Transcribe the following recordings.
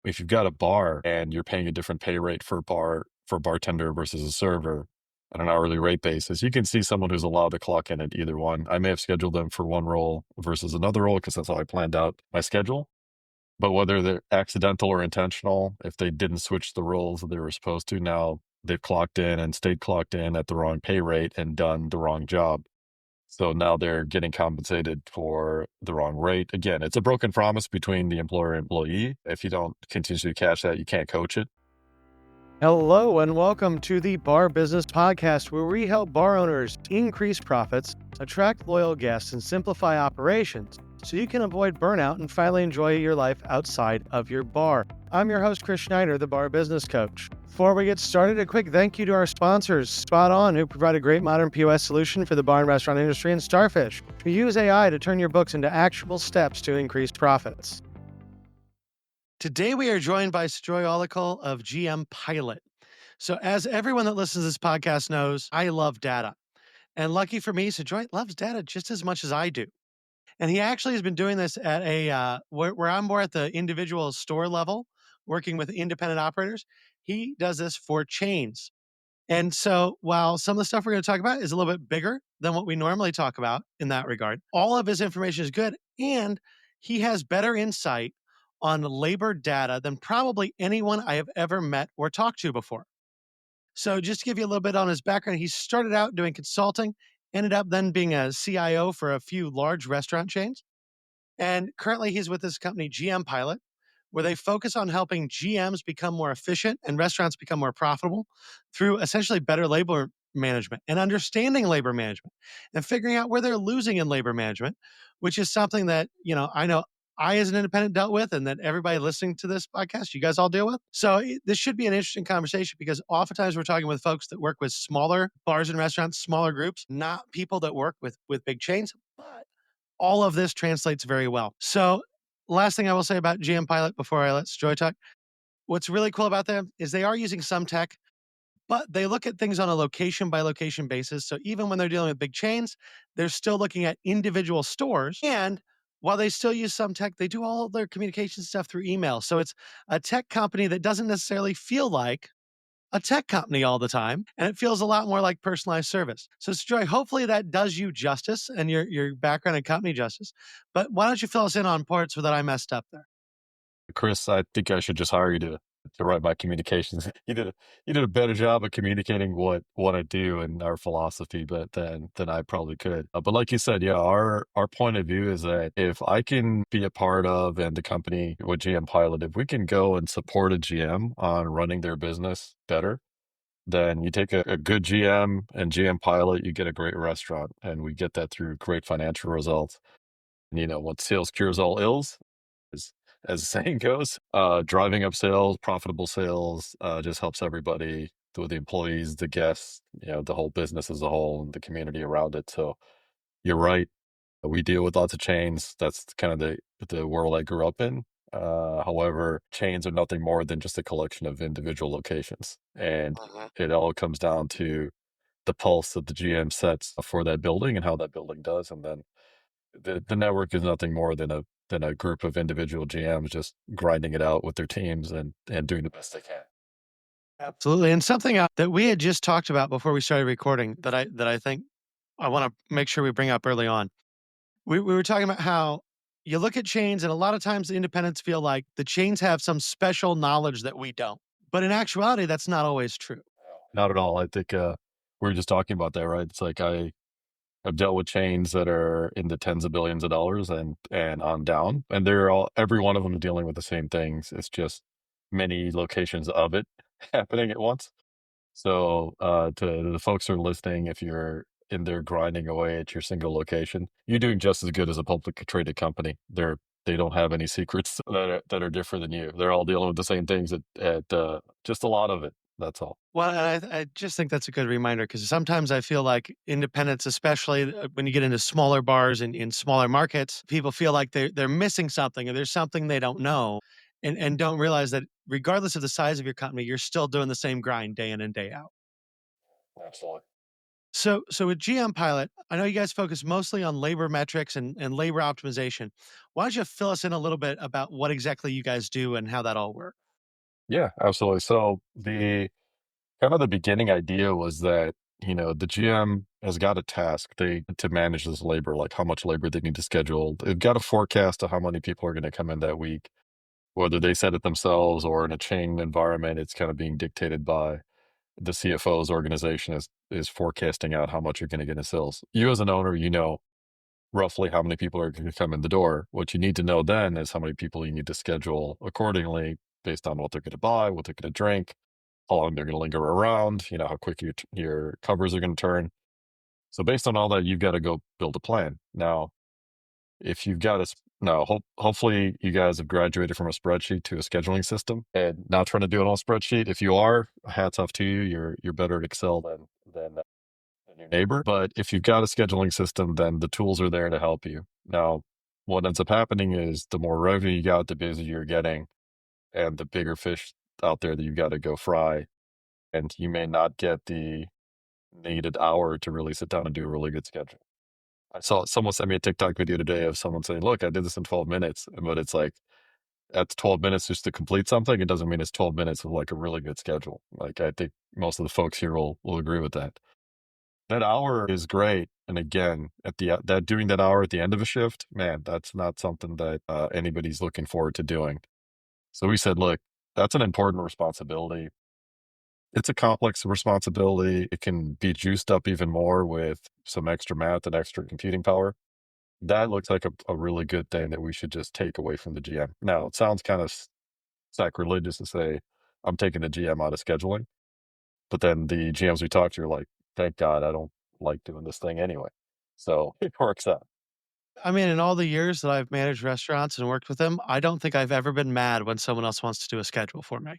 If you've got a bar and you're paying a different pay rate for a bartender versus a server on an hourly rate basis, you can see someone who's allowed to clock in at either one. I may have scheduled them for one role versus another role because that's how I planned out my schedule. But whether they're accidental or intentional, if they didn't switch the roles that they were supposed to, now they've clocked in and stayed clocked in at the wrong pay rate and done the wrong job. So now they're getting compensated for the wrong rate. Again, it's a broken promise between the employer and employee. If you don't continuously catch that, you can't coach it. Hello, and welcome to the Bar Business Podcast, where we help bar owners increase profits, attract loyal guests, and simplify operations so you can avoid burnout and finally enjoy your life outside of your bar. I'm your host, Chris Schneider, the Bar Business Coach. Before we get started, a quick thank you to our sponsors, Spot On, who provide a great modern POS solution for the bar and restaurant industry, and Starfish, who use AI to turn your books into actionable steps to increase profits. Today, we are joined by Cijoy Olickal of GM Pilot. So, as everyone that listens to this podcast knows, I love data. And lucky for me, Cijoy loves data just as much as I do. And he actually has been doing this at where I'm more at the individual store level, working with independent operators. He does this for chains. And so, while some of the stuff we're going to talk about is a little bit bigger than what we normally talk about in that regard, all of his information is good. And he has better insight on labor data than probably anyone I have ever met or talked to before. So, just to give you a little bit on his background, he started out doing consulting, ended up then being a CIO for a few large restaurant chains. And currently, he's with this company, GM Pilot, where they focus on helping GMs become more efficient and restaurants become more profitable through essentially better labor management and understanding labor management and figuring out where they're losing in labor management, which is something that, I know I, as an independent, dealt with, and that everybody listening to this podcast, you guys all deal with. So this should be an interesting conversation because oftentimes we're talking with folks that work with smaller bars and restaurants, smaller groups, not people that work with big chains. But all of this translates very well. So, last thing I will say about GM Pilot before I let Joy talk. What's really cool about them is they are using some tech, but they look at things on a location by location basis. So, even when they're dealing with big chains, they're still looking at individual stores. And while they still use some tech, they do all their communication stuff through email. So, it's a tech company that doesn't necessarily feel like a tech company all the time, and it feels a lot more like personalized service. So, Joy, hopefully that does you justice and your background and company justice. But why don't you fill us in on parts that I messed up there? Chris, I think I should just hire you to write my communications. You did a better job of communicating what I do and our philosophy, but than I probably could. But like you said, yeah, our point of view is that if I can be a part of and the company with GM Pilot, if we can go and support a GM on running their business better, then you take a good GM and GM Pilot, you get a great restaurant, and we get that through great financial results. What sales cures all ills, as as the saying goes. Driving up sales, profitable sales, just helps everybody, the employees, the guests, the whole business as a whole, and the community around it. So you're right. We deal with lots of chains. That's kind of the world I grew up in. However, chains are nothing more than just a collection of individual locations, and it all comes down to the pulse that the GM sets for that building and how that building does, and then the network is nothing more than a group of individual GMs just grinding it out with their teams and doing the best they can. Absolutely. And something that we had just talked about before we started recording that I think I want to make sure we bring up early on. We were talking about how you look at chains, and a lot of times the independents feel like the chains have some special knowledge that we don't. But in actuality, that's not always true. Not at all. I think we were just talking about that, right? It's like I've dealt with chains that are in the tens of billions of dollars and on down, and they're all every one of them is dealing with the same things. It's just many locations of it happening at once. So, to the folks who are listening, if you're in there grinding away at your single location, you're doing just as good as a publicly traded company. They don't have any secrets that are different than you. They're all dealing with the same things at just a lot of it. That's all. Well, and I just think that's a good reminder because sometimes I feel like independents, especially when you get into smaller bars and in smaller markets, people feel like they're missing something or there's something they don't know, and don't realize that regardless of the size of your company, you're still doing the same grind day in and day out. Absolutely. So with GM Pilot, I know you guys focus mostly on labor metrics and labor optimization. Why don't you fill us in a little bit about what exactly you guys do and how that all works? Yeah, absolutely. So the kind of the beginning idea was that, the GM has got a task they to manage this labor, like how much labor they need to schedule. They've got a forecast of how many people are going to come in that week, whether they set it themselves or in a chain environment, it's kind of being dictated by the CFO's organization is forecasting out how much you're going to get in sales. You as an owner, you know roughly how many people are going to come in the door. What you need to know then is how many people you need to schedule accordingly based on what they're going to buy, what they're going to drink, how long they're going to linger around, how quick your covers are going to turn. So based on all that, you've got to go build a plan. Now, if you've got a now, hopefully you guys have graduated from a spreadsheet to a scheduling system and not trying to do it on a spreadsheet. If you are, hats off to you. You're better at Excel than your neighbor. But if you've got a scheduling system, then the tools are there to help you. Now, what ends up happening is the more revenue you got, the busier you're getting, and the bigger fish out there that you've got to go fry. And you may not get the needed hour to really sit down and do a really good schedule. I saw someone sent me a TikTok video today of someone saying, "Look, I did this in 12 minutes," but it's like that's 12 minutes just to complete something. It doesn't mean it's 12 minutes of like a really good schedule. Like I think most of the folks here will agree with that. That hour is great. And again, at that doing that hour at the end of a shift, man, that's not something that anybody's looking forward to doing. So we said, look, that's an important responsibility. It's a complex responsibility. It can be juiced up even more with some extra math and extra computing power. That looks like a really good thing that we should just take away from the GM. Now, it sounds kind of sacrilegious to say, I'm taking the GM out of scheduling. But then the GMs we talk to are like, thank God I don't like doing this thing anyway. So it works out. I mean, in all the years that I've managed restaurants and worked with them, I don't think I've ever been mad when someone else wants to do a schedule for me.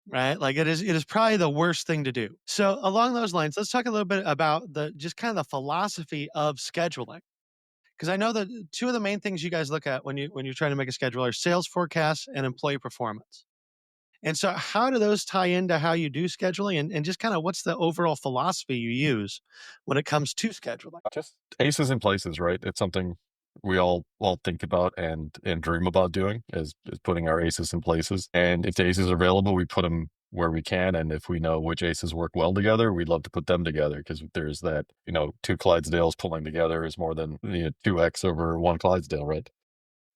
Right? Like it is probably the worst thing to do. So along those lines, let's talk a little bit about the just kind of the philosophy of scheduling. Because I know that two of the main things you guys look at when you're trying to make a schedule are sales forecasts and employee performance. And so how do those tie into how you do scheduling and just kind of what's the overall philosophy you use when it comes to scheduling? Just aces in places, right? It's something we all think about and dream about doing is putting our aces in places. And if the aces are available, we put them where we can. And if we know which aces work well together, we'd love to put them together because there's that, two Clydesdales pulling together is more than 2x over one Clydesdale, right?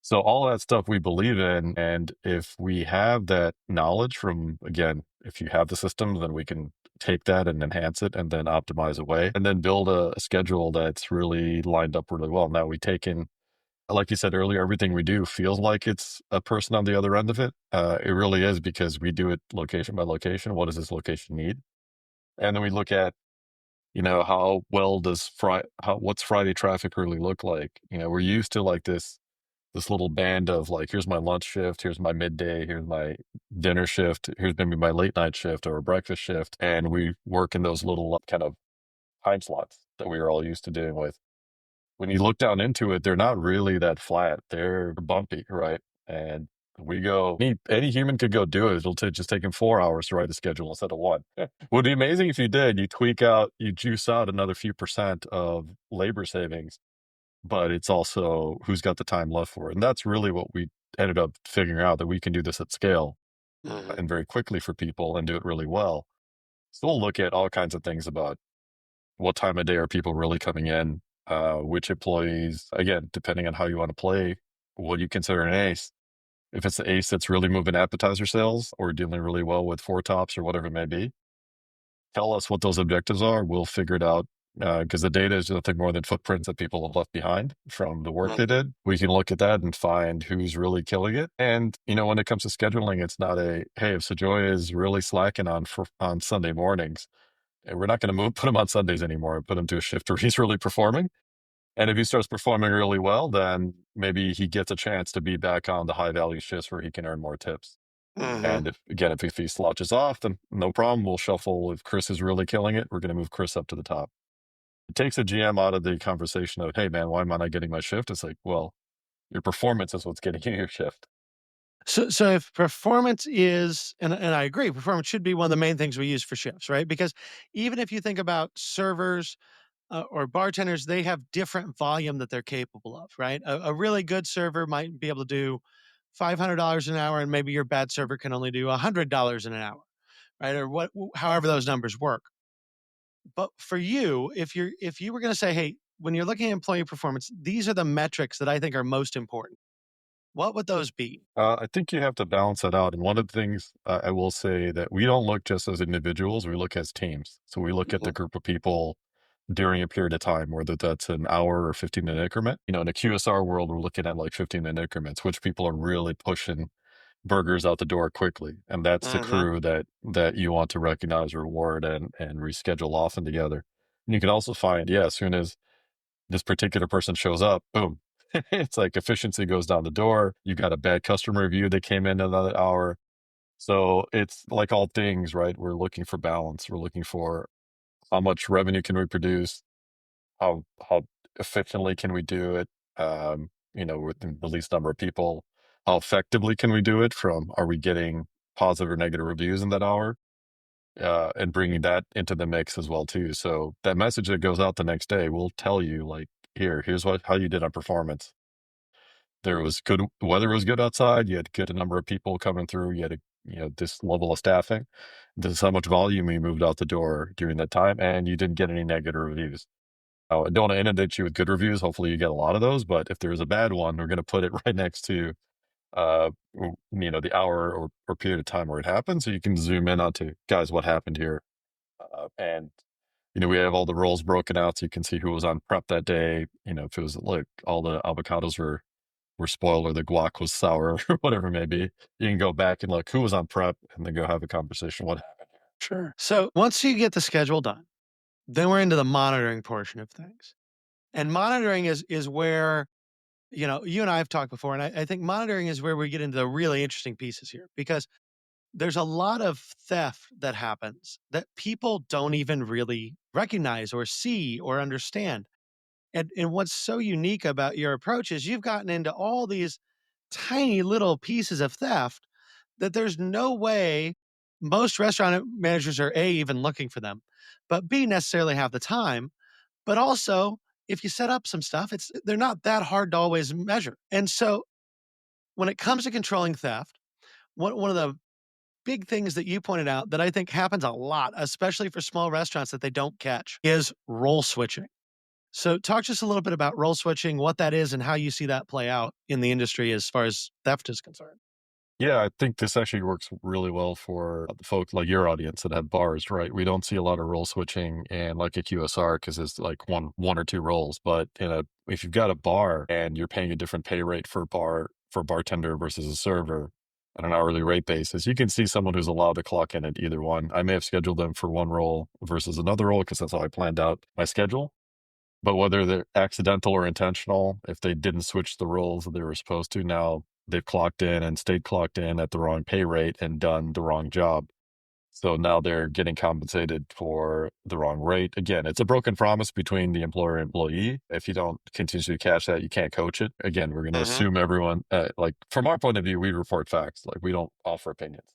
So all that stuff we believe in, and if we have that knowledge from, again, if you have the system, then we can take that and enhance it and then optimize away and then build a schedule that's really lined up really well. Now we take in, like you said earlier, everything we do feels like it's a person on the other end of it. It really is because we do it location by location. What does this location need? And then we look at, how well does what's Friday traffic really look like? We're used to like this little band of like, here's my lunch shift, here's my midday, here's my dinner shift, here's maybe my late night shift or a breakfast shift. And we work in those little kind of time slots that we are all used to dealing with. When you look down into it, they're not really that flat. They're bumpy, right? And we go, any human could go do it. Just take him 4 hours to write a schedule instead of one. Would be amazing if you did. You juice out another few percent of labor savings, but it's also who's got the time left for it. And that's really what we ended up figuring out, that we can do this at scale Mhm. and very quickly for people and do it really well. So we'll look at all kinds of things about what time of day are people really coming in, which employees, again, depending on how you want to play, what do you consider an ace? If it's the ace that's really moving appetizer sales or dealing really well with four tops or whatever it may be, tell us what those objectives are. We'll figure it out because the data is nothing more than footprints that people have left behind from the work they did. We can look at that and find who's really killing it. And when it comes to scheduling, it's not hey, if Cijoy is really slacking on Sunday mornings, and we're not going to put him on Sundays anymore. Put him to a shift where he's really performing. And if he starts performing really well, then maybe he gets a chance to be back on the high value shifts where he can earn more tips. Mhm. And if he slouches off, then no problem. We'll shuffle. If Chris is really killing it, we're going to move Chris up to the top. It takes a GM out of the conversation of, hey, man, why am I not getting my shift? It's like, well, your performance is what's getting you your shift. So if performance is, and I agree, performance should be one of the main things we use for shifts, right? Because even if you think about servers or bartenders, they have different volume that they're capable of, right? A really good server might be able to do $500 an hour, and maybe your bad server can only do $100 an hour, right? Or however those numbers work. But for you, if you were going to say, hey, when you're looking at employee performance, these are the metrics that I think are most important. What would those be? I think you have to balance it out. And one of the things I will say that we don't look just as individuals, we look as teams. So we look at the Mhm. group of people during a period of time, whether that's an hour or 15-minute increment. In a QSR world, we're looking at like 15-minute increments, which people are really pushing burgers out the door quickly. And that's the Mhm. crew that you want to recognize, reward, and reschedule often together. And you can also find, yeah, as soon as this particular person shows up, boom. It's like efficiency goes down the door. You got a bad customer review that came in another hour. So it's like all things, right? We're looking for balance. We're looking for how much revenue can we produce? How efficiently can we do it? With the least number of people. How effectively can we do it? From are we getting positive or negative reviews in that hour? And bringing that into the mix as well too. So that message that goes out the next day will tell you like, here's how you did on performance. There was good weather was good outside. You had good number of people coming through. You had this level of staffing. This is how much volume you moved out the door during that time, and you didn't get any negative reviews. I don't want to inundate you with good reviews. Hopefully, you get a lot of those. But if there's a bad one, we're going to put it right next to the hour or period of time where it happened, so you can zoom in onto guys what happened here. And we have all the roles broken out, so you can see who was on prep that day. If it was like all the avocados were spoiled or the guac was sour or whatever it may be, you can go back and look who was on prep and then go have a conversation. What happened here? Sure. So once you get the schedule done, then we're into the monitoring portion of things. And monitoring is where, you and I have talked before, and I think monitoring is where we get into the really interesting pieces here because there's a lot of theft that happens that people don't even really recognize or see or understand. And what's so unique about your approach is you've gotten into all these tiny little pieces of theft that there's no way most restaurant managers are A, even looking for them, but B, necessarily have the time. But also, if you set up some stuff, they're not that hard to always measure. And so when it comes to controlling theft, one of the big things that you pointed out that I think happens a lot, especially for small restaurants that they don't catch, is role switching. So talk to us a little bit about role switching, what that is, and how you see that play out in the industry as far as theft is concerned. Yeah, I think this actually works really well for the folks like your audience that have bars, right? We don't see a lot of role switching in like a QSR because it's like one or two roles. But if you've got a bar and you're paying a different pay rate for a bartender versus a server on an hourly rate basis, you can see someone who's allowed to clock in at either one. I may have scheduled them for one role versus another role because that's how I planned out my schedule. But whether they're accidental or intentional, if they didn't switch the roles that they were supposed to, now they've clocked in and stayed clocked in at the wrong pay rate and done the wrong job. So now they're getting compensated for the wrong rate. Again, it's a broken promise between the employer and employee. If you don't continuously catch that, you can't coach it. Again, we're going to Mhm. assume everyone, like from our point of view, we report facts. Like we don't offer opinions.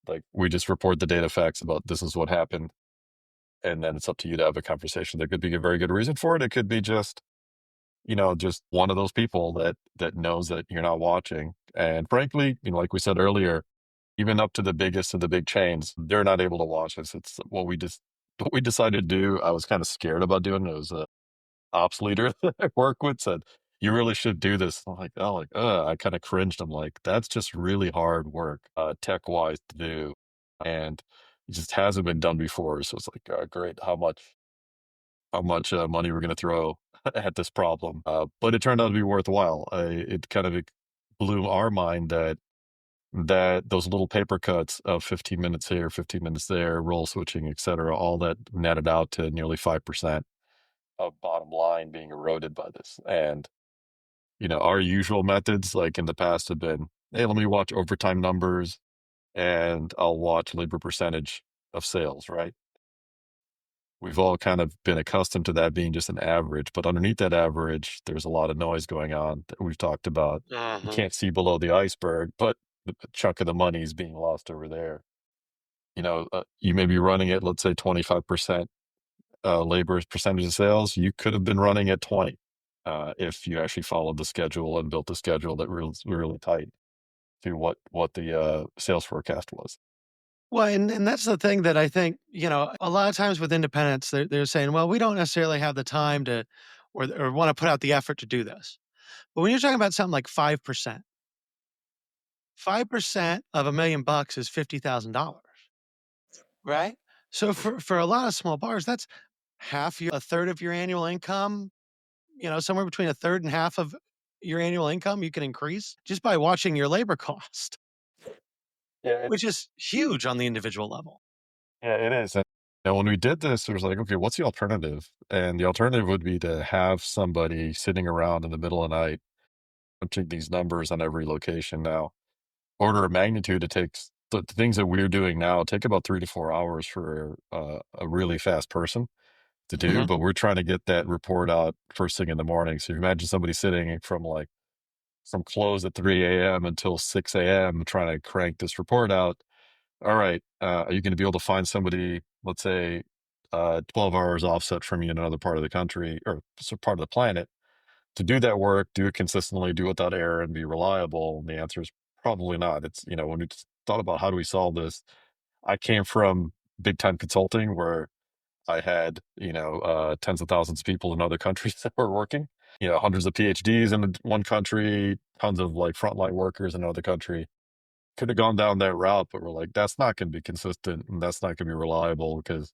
Like we just report the data facts about this is what happened. And then it's up to you to have a conversation. There could be a very good reason for it. It could be just one of those people that knows that you're not watching. And frankly, like we said earlier, even up to the biggest of the big chains, they're not able to watch us. It's what we decided to do. I was kind of scared about doing it. It was a ops leader that I work with said, "You really should do this." I'm like, oh, like, I kind of cringed. I'm like, that's just really hard work, tech wise to do, and it just hasn't been done before. So it's like, great, how much money we're going to throw at this problem. But it turned out to be worthwhile. It kind of blew our mind that those little paper cuts of 15 minutes here, 15 minutes there, role switching, et cetera, all that netted out to nearly 5% of bottom line being eroded by this. And, our usual methods, like in the past, have been, hey, let me watch overtime numbers and I'll watch labor percentage of sales, right? We've all kind of been accustomed to that being just an average, but underneath that average, there's a lot of noise going on that we've talked about. You Mhm. can't see below the iceberg, but a chunk of the money is being lost over there. You may be running at, let's say, 25% labor as percentage of sales. You could have been running at 20 if you actually followed the schedule and built a schedule that was really tight to what the sales forecast was. Well, and that's the thing that I think, a lot of times with independents, they're saying, well, we don't necessarily have the time to or want to put out the effort to do this. But when you're talking about something like 5%, 5% of $1 million is $50,000, right? So for a lot of small bars, that's a third of your annual income, somewhere between a third and half of your annual income you can increase just by watching your labor cost, Yeah, which is huge on the individual level. yeah, it is. And when we did this, it was like, okay, what's the alternative? And the alternative would be to have somebody sitting around in the middle of the night punching these numbers on every location. Now, order of magnitude, it takes the things that we're doing now take about 3 to 4 hours for a really fast person to do, Mhm. but we're trying to get that report out first thing in the morning. So you imagine somebody sitting from close at 3 a.m. until 6 a.m. trying to crank this report out. All right, are you going to be able to find somebody, let's say, 12 hours offset from you in another part of the country or part of the planet to do that work, do it consistently, do it without error, and be reliable? And the answer is probably not. When we thought about how do we solve this, I came from big time consulting where I had, tens of thousands of people in other countries that were working, hundreds of PhDs in one country, tons of like frontline workers in another country. Could have gone down that route, but we're like, that's not going to be consistent and that's not going to be reliable because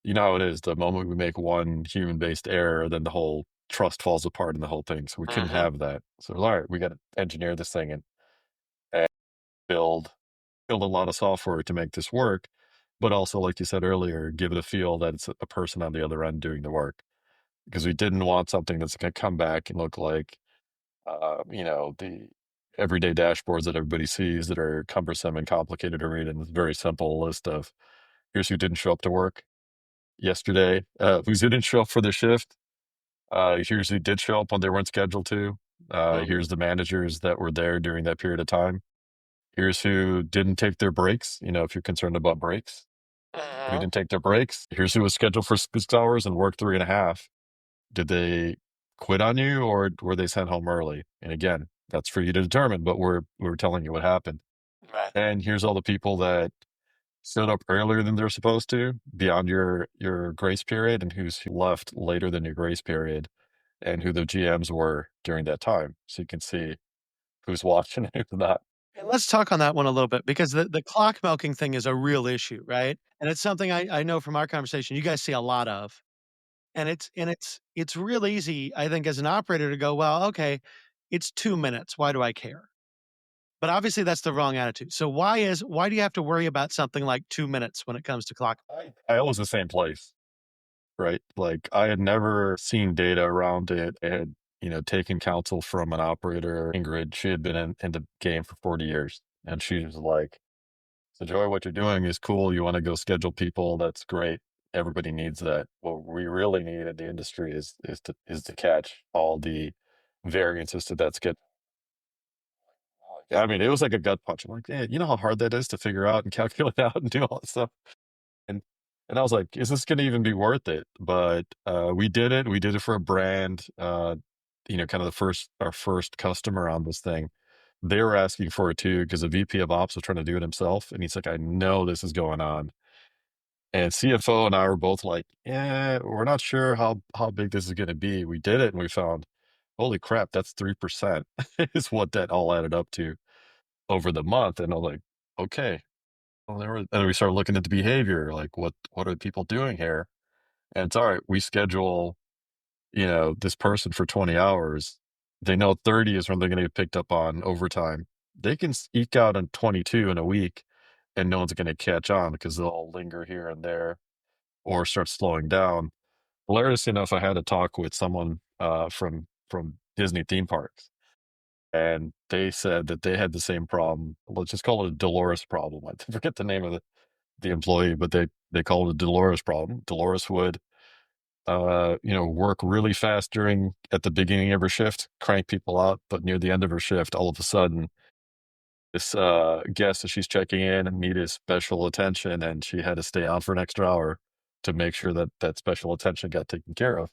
you know how it is. The moment we make one human based error, then the whole trust falls apart in the whole thing. So we couldn't Mhm. have that. So, all right, we got to engineer this thing and build build a lot of software to make this work, but also, like you said earlier, give it a feel that it's a person on the other end doing the work. Because we didn't want something that's going to come back and look like, the everyday dashboards that everybody sees that are cumbersome and complicated to read. And it's a very simple list of here's who didn't show up to work yesterday, who didn't show up for the shift. Here's who did show up when they weren't scheduled to. Mhm. Here's the managers that were there during that period of time. Here's who didn't take their breaks. If you're concerned about breaks, who Mhm. didn't take their breaks. Here's who was scheduled for 6 hours and worked 3.5. Did they quit on you or were they sent home early? And again, that's for you to determine, but we're telling you what happened. Right. And here's all the people that showed up earlier than they're supposed to beyond your grace period and who left later than your grace period and who the GMs were during that time. So you can see who's watching and who's not. And let's talk on that one a little bit because the clock milking thing is a real issue, right? And it's something I know from our conversation you guys see a lot of. And it's real easy, I think, as an operator to go, well, okay, it's 2 minutes. Why do I care? But obviously that's the wrong attitude. So why do you have to worry about something like 2 minutes when it comes to clock? I was the same place, right? Like I had never seen data around it. I had, taken counsel from an operator, Ingrid. She had been in the game for 40 years. And she was like, so Joy, what you're doing is cool. You want to go schedule people. That's great. Everybody needs that. What we really need in the industry is to catch all the variances to that schedule. I mean, it was like a gut punch. I'm like, yeah, you know how hard that is to figure out and calculate out and do all that stuff. And I was like, is this going to even be worth it? But we did it. We did it for a brand. Kind of our first customer on this thing. They were asking for it too because the VP of Ops was trying to do it himself, and he's like, I know this is going on. And CFO and I were both like, yeah, we're not sure how big this is going to be. We did it, and we found, holy crap, that's 3% is what that all added up to over the month. And I was like, okay. Well, and we started looking at the behavior, like what are people doing here? And it's all right. We schedule, this person for 20 hours. They know 30 is when they're going to get picked up on overtime. They can eke out on 22 in a week, and no one's going to catch on because they'll all linger here and there or start slowing down. Hilarious enough, I had a talk with someone from Disney theme parks, and they said that they had the same problem. Let's just call it a Dolores problem. I forget the name of the employee, but they call it a Dolores problem. Dolores would work really fast at the beginning of her shift, crank people out, but near the end of her shift, all of a sudden this guest that she's checking in and needed special attention, and she had to stay on for an extra hour to make sure that that special attention got taken care of.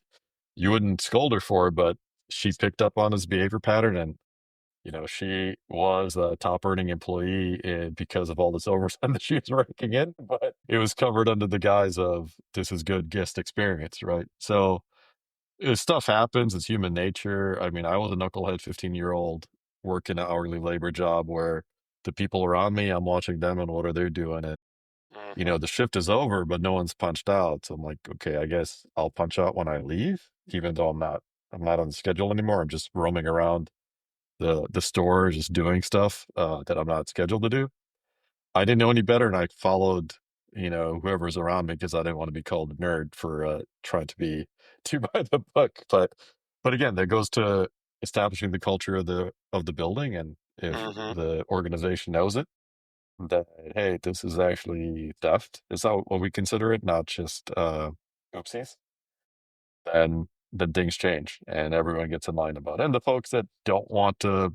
You wouldn't scold her for it, but she picked up on his behavior pattern, and she was a top earning employee because of all this overtime that she was raking in, but it was covered under the guise of this is good guest experience, right? So stuff happens. It's human nature. I mean, I was a knucklehead 15-year-old working an hourly labor job where the people around me, I'm watching them and what are they doing? And, Mhm. the shift is over, but no one's punched out. So I'm like, okay, I guess I'll punch out when I leave, even though I'm not on the schedule anymore. I'm just roaming around the store, just doing stuff that I'm not scheduled to do. I didn't know any better, and I followed, whoever's around me because I didn't want to be called a nerd for trying to be too by the book. But again, that goes to establishing the culture of the building, and if Mhm. the organization knows it, that hey, this is actually theft. Is that what we consider it? Not just oopsies. Then things change, and everyone gets in line about it. And the folks that don't want to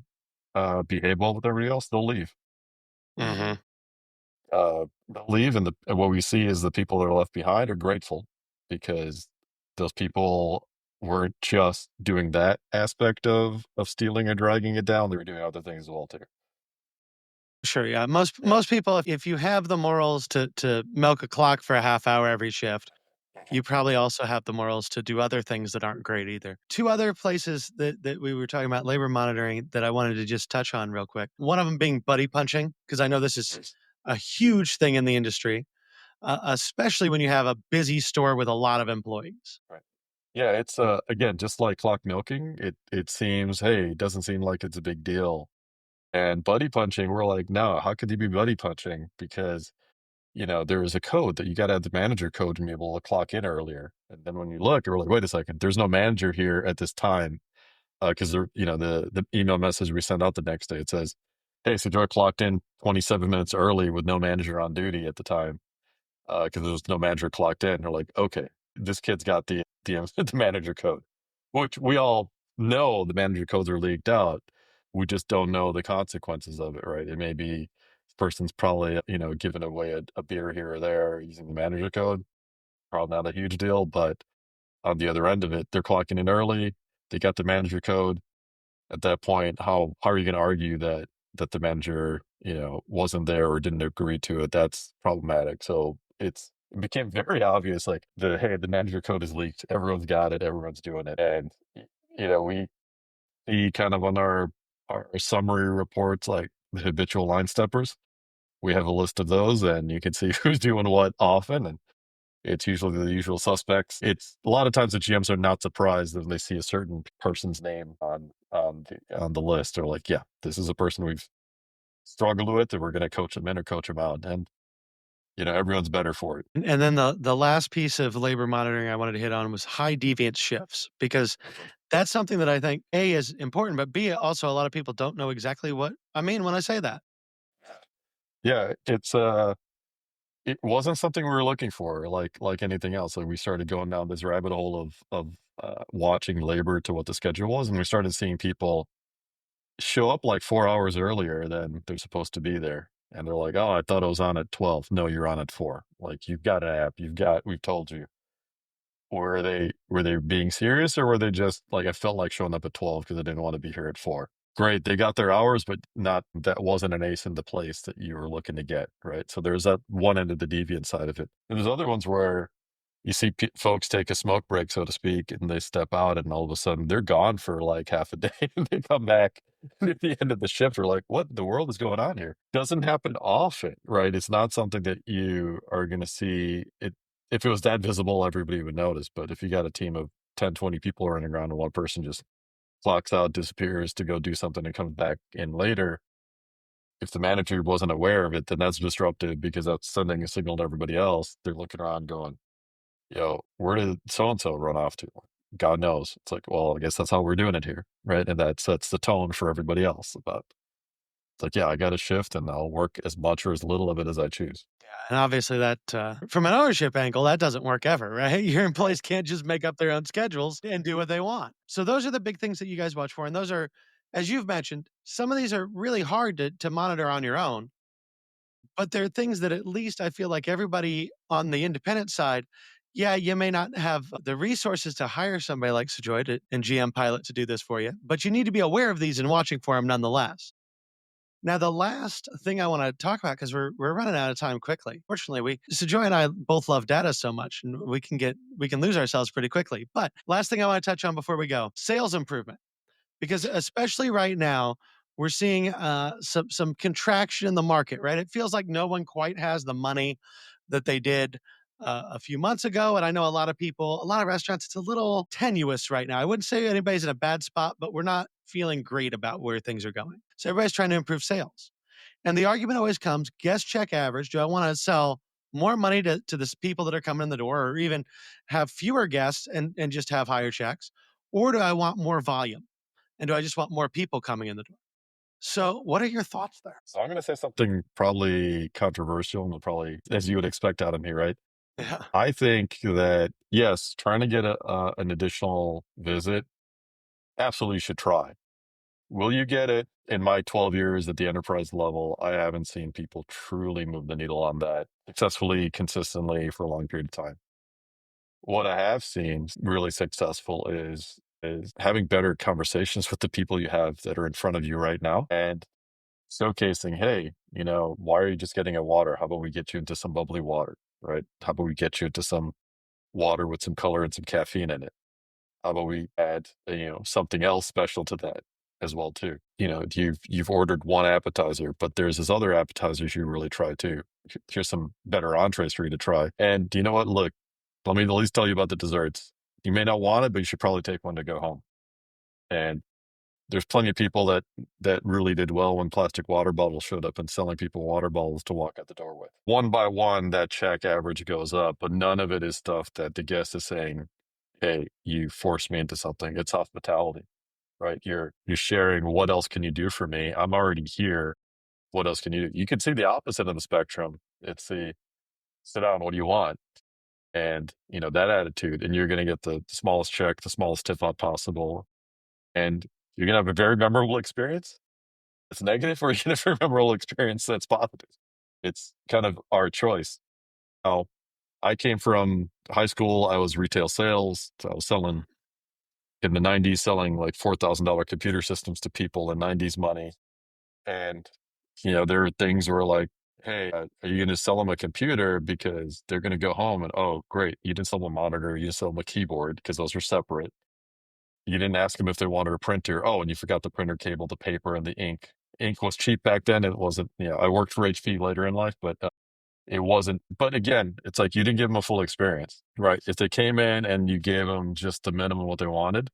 behave well with everybody else, they'll leave. Mhm. They'll leave, and what we see is the people that are left behind are grateful because those people weren't just doing that aspect of stealing or dragging it down; they were doing other things as well too. Sure, yeah. Most Yeah. most people, if you have the morals to milk a clock for a half hour every shift, you probably also have the morals to do other things that aren't great either. Two other places that we were talking about labor monitoring that I wanted to just touch on real quick. One of them being buddy punching, because I know this is a huge thing in the industry, especially when you have a busy store with a lot of employees. Right. Yeah, it's again just like clock milking. It seems hey, it doesn't seem like it's a big deal. And buddy punching, we're like, no, how could you be buddy punching? Because there is a code that you got to have the manager code to be able to clock in earlier. And then when you look, you're like, wait a second, there's no manager here at this time. Because the email message we send out the next day, it says, hey, so Joy clocked in 27 minutes early with no manager on duty at the time because there was no manager clocked in. They're like, okay, this kid's got the the manager code, which we all know the manager codes are leaked out. We just don't know the consequences of it, right? It may be this person's probably giving away a beer here or there using the manager code. Probably not a huge deal, but on the other end of it, they're clocking in early. They got the manager code at that point. How are you going to argue that the manager wasn't there or didn't agree to it? That's problematic. So it became very obvious like the manager code is leaked, everyone's got it, everyone's doing it. And we see kind of on our summary reports like the habitual line steppers. We have a list of those, and you can see who's doing what often, and it's usually the usual suspects. It's a lot of times the GMs are not surprised when they see a certain person's name on the list. They're like, "Yeah, this is a person we've struggled with, and we're going to coach them in or coach them out." And everyone's better for it. And then the last piece of labor monitoring I wanted to hit on was high deviance shifts, because that's something that I think A is important, but B also a lot of people don't know exactly what I mean when I say that. Yeah, it wasn't something we were looking for, like anything else. Like we started going down this rabbit hole of watching labor to what the schedule was, and we started seeing people show up like 4 hours earlier than they're supposed to be there. And they're like, "Oh, I thought I was on at 12." No, you're on at 4. Like, you've got an app. We've told you. Were they being serious or were they just like, I felt like showing up at 12 because I didn't want to be here at 4? Great. They got their hours, but not that wasn't an ace in the place that you were looking to get, right? So there's that one end of the deviant side of it. And there's other ones where you see folks take a smoke break, so to speak, and they step out, and all of a sudden they're gone for like half a day, and they come back at the end of the shift. We're like, "What in the world is going on here?" Doesn't happen often, right? It's not something that you are going to see. It if it was that visible, everybody would notice. But if you got a team of 10, 20 people running around, and one person just clocks out, disappears to go do something, and comes back in later, if the manager wasn't aware of it, then that's disruptive because that's sending a signal to everybody else. They're looking around, going, where did so and so run off to? God knows. It's like, well, I guess that's how we're doing it here, right? And that sets the tone for everybody else. About it's like, yeah, I got a shift, and I'll work as much or as little of it as I choose. And obviously that, from an ownership angle, that doesn't work ever, right? Your Right. employees can't just make up their own schedules and do what they want. So those are the big things that you guys watch for, and those are as you've mentioned, some of these are really hard to monitor on your own, but there are things that at least I feel like everybody on the independent side, yeah, you may not have the resources to hire somebody like Cijoy and GM Pilot to do this for you, but you need to be aware of these and watching for them nonetheless. Now, the last thing I want to talk about, because we're running out of time quickly. Fortunately, we Joy and I both love data so much, and we can lose ourselves pretty quickly. But last thing I want to touch on before we go: sales improvement, because especially right now we're seeing some contraction in the market. Right, it feels like no one quite has the money that they did a few months ago, and I know a lot of people, a lot of restaurants. It's a little tenuous right now. I wouldn't say anybody's in a bad spot, but we're not feeling great about where things are going. So everybody's trying to improve sales. And the argument always comes guest check average. Do I want to sell more money to the people that are coming in the door, or even have fewer guests and just have higher checks? Or do I want more volume? And do I just want more people coming in the door? So, what are your thoughts there? So I'm going to say something probably controversial and probably as you would expect out of me, right? Yeah. I think that yes, trying to get an additional visit absolutely should try. Will you get it? In my 12 years at the enterprise level, I haven't seen people truly move the needle on that successfully, consistently for a long period of time. What I have seen really successful is having better conversations with the people you have that are in front of you right now and showcasing, hey, why are you just getting a water? How about we get you into some bubbly water, right? How about we get you into some water with some color and some caffeine in it? How about we add, something else special to that as well too? You've ordered one appetizer, but there's this other appetizers you really try too. Here's some better entrees for you to try. And you know what? Look, let me at least tell you about the desserts. You may not want it, but you should probably take one to go home. And there's plenty of people that really did well when plastic water bottles showed up and selling people water bottles to walk out the door with. One by one, that check average goes up, but none of it is stuff that the guest is saying, "Hey, you forced me into something." It's hospitality, right? You're sharing. What else can you do for me? I'm already here. What else can you do? You can see the opposite of the spectrum. It's the sit down. What do you want? And that attitude, and you're going to get the smallest check, the smallest tip off possible, and you're going to have a very memorable experience. It's negative, or you're going to have a memorable experience that's positive. It's kind of our choice. Now, I came from high school. I was retail sales. So I was selling in the 90s, selling like $4,000 computer systems to people in 90s money. And, there are things where like, hey, are you going to sell them a computer because they're going to go home and, oh, great, you didn't sell them a monitor, you didn't sell them a keyboard because those are separate. You didn't ask them if they wanted a printer. Oh, and you forgot the printer cable, the paper, and the ink. Ink was cheap back then. It wasn't, I worked for HP later in life, but it wasn't. But again, it's like you didn't give them a full experience, right? If they came in and you gave them just the minimum what they wanted,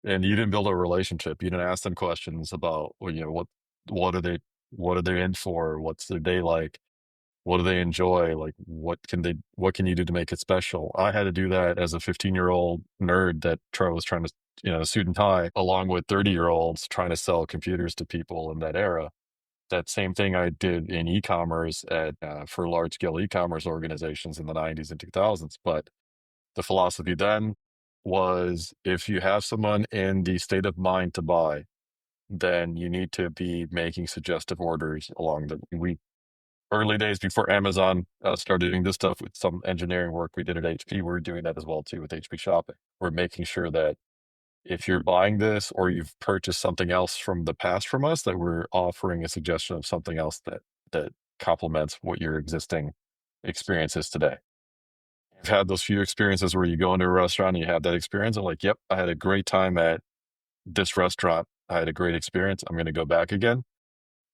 and you didn't build a relationship, you didn't ask them questions about, well, what are they, what are they in for? What's their day like? What do they enjoy? Like, what can you do to make it special? I had to do that as a 15-year-old nerd that was trying to, suit and tie, along with 30-year-olds trying to sell computers to people in that era. That same thing I did in e-commerce for large scale e-commerce organizations in the 90s and 2000s. But the philosophy then was if you have someone in the state of mind to buy, then you need to be making suggestive orders along the week. Early days before Amazon started doing this stuff with some engineering work we did at HP, we're doing that as well too with HP Shopping. We're making sure that if you're buying this or you've purchased something else from the past from us, that we're offering a suggestion of something else that complements what your existing experience is today. You've had those few experiences where you go into a restaurant and you have that experience. I'm like, yep, I had a great time at this restaurant. I had a great experience. I'm going to go back again.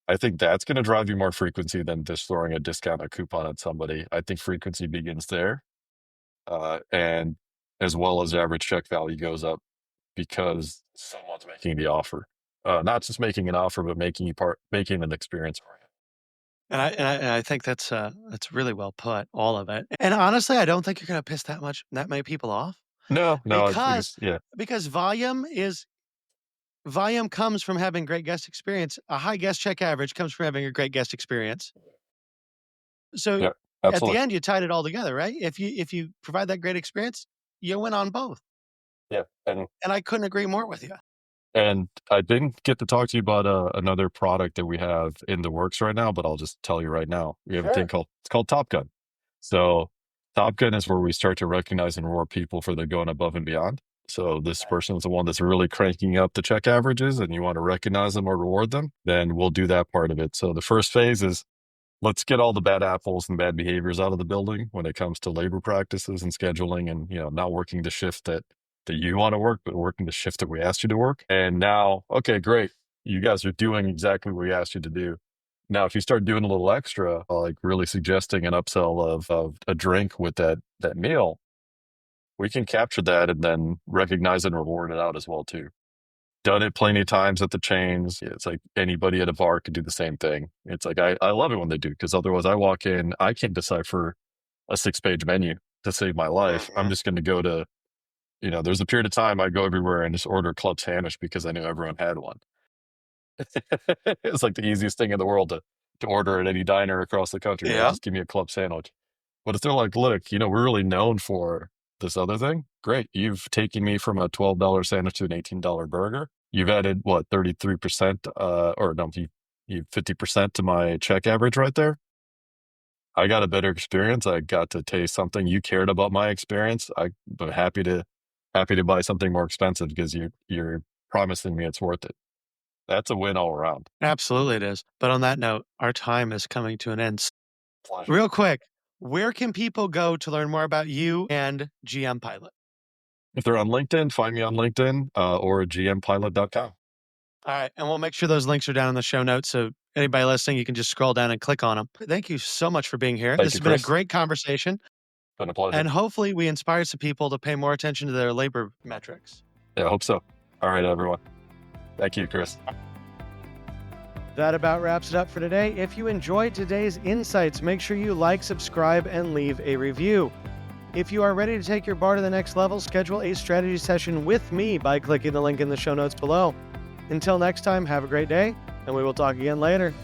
I think that's going to drive you more frequency than just throwing a discount, a coupon at somebody. I think frequency begins there, and as well as average check value goes up because someone's making the offer, not just making an offer, but making an experience for you. And I think that's really well put, all of it. And honestly, I don't think you're going to piss that many people off No, no, because because yeah, because volume comes from having great guest experience. A high guest check average comes from having a great guest experience. So yeah, at the absolutely, end, you tied it all together, right? If you provide that great experience, you win on both. yeah, and And I couldn't agree more with you. And I didn't get to talk to you about another product that we have in the works right now, but I'll just tell you right now. We have a thing Sure. called it's called Top Gun. So Top Gun is where we start to recognize and reward people for their going above and beyond. So this person is the one that's really cranking up the check averages, and you want to recognize them or reward them, then we'll do that part of it. So the first phase is let's get all the bad apples and bad behaviors out of the building when it comes to labor practices and scheduling and not working the shift that you want to work, but working the shift that we asked you to work. And now, okay, great. You guys are doing exactly what we asked you to do. Now, if you start doing a little extra, like really suggesting an upsell of a drink with that meal, we can capture that and then recognize and reward it out as well too. Done it plenty of times at the chains. It's like anybody at a bar could do the same thing. It's like I love it when they do, because otherwise I walk in, I can't decipher a 6-page menu to save my life. I'm Mhm. just going to go to, there's a period of time I go everywhere and just order club sandwich because I knew everyone had one. It's like the easiest thing in the world to order at any diner across the country, right? Yeah. Just give me a club sandwich. But if they're like, look, we're really known for this other thing, great. You've taken me from a $12 sandwich to an $18 burger. You've added what, 33%, or no, you 50% to my check average right there. I got a better experience. I got to taste something. You cared about my experience. I'm happy to buy something more expensive because you're promising me it's worth it. That's a win all around. Absolutely, it is. But on that note, our time is coming to an end. Pleasure. Real quick, where can people go to learn more about you and GM Pilot? If they're on LinkedIn, find me on LinkedIn or gmpilot.com. All right. And we'll make sure those links are down in the show notes. So anybody listening, you can just scroll down and click on them. Thank you so much for being here. Thank This you, has been a Chris. great conversation. Been a pleasure. And hopefully we inspire some people to pay more attention to their labor metrics. Yeah, I hope so. All right, everyone. Thank you, Chris. That about wraps it up for today. If you enjoyed today's insights, make sure you like, subscribe, and leave a review. If you are ready to take your bar to the next level, schedule a strategy session with me by clicking the link in the show notes below. Until next time, have a great day, and we will talk again later.